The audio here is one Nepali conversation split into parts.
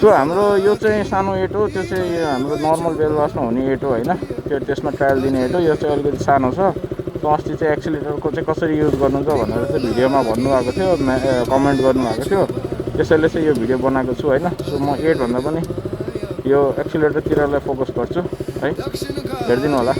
त्यो हाम्रो यो चाहिँ सानो एट हो, त्यो चाहिँ हाम्रो नर्मल बेल लास्टमा हुने एट हो होइन, त्यसमा ट्रायल दिने एट हो। यो चाहिँ अलिकति सानो छ। त्यो अस्ति चाहिँ एक्सिलेटरको चाहिँ कसरी युज गर्नुहुन्छ भनेर चाहिँ भिडियोमा भन्नुभएको थियो, कमेन्ट गर्नुभएको थियो, त्यसैले चाहिँ यो भिडियो बनाएको छु होइन। सो म एटभन्दा पनि यो एक्सिलेटरतिरलाई फोकस गर्छु है, हेरिदिनु होला।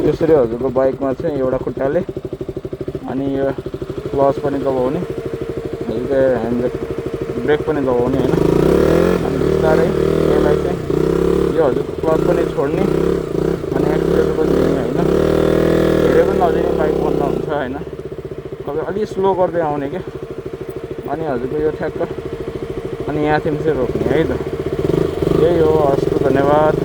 यसरी हजुरको बाइकमा चाहिँ एउटा खुट्टाले अनि यो क्लच पनि दबाउने, हजुरको ह्यान्ड ब्रेक पनि दबाउने होइन। अनि बिस्तारै यसलाई चाहिँ यो हजुरको क्लच पनि छोड्ने अनि एक्सिलेटर पनि दिने होइन। धेरै पनि नदिने, बाइक बन्द हुन्छ होइन। तपाईँ अलिक स्लो गर्दै आउने क्या, अनि हजुरको यो ठ्याक्क अनि यहाँदेखि चाहिँ रोक्ने है त। यही हो। हस् त, धन्यवाद।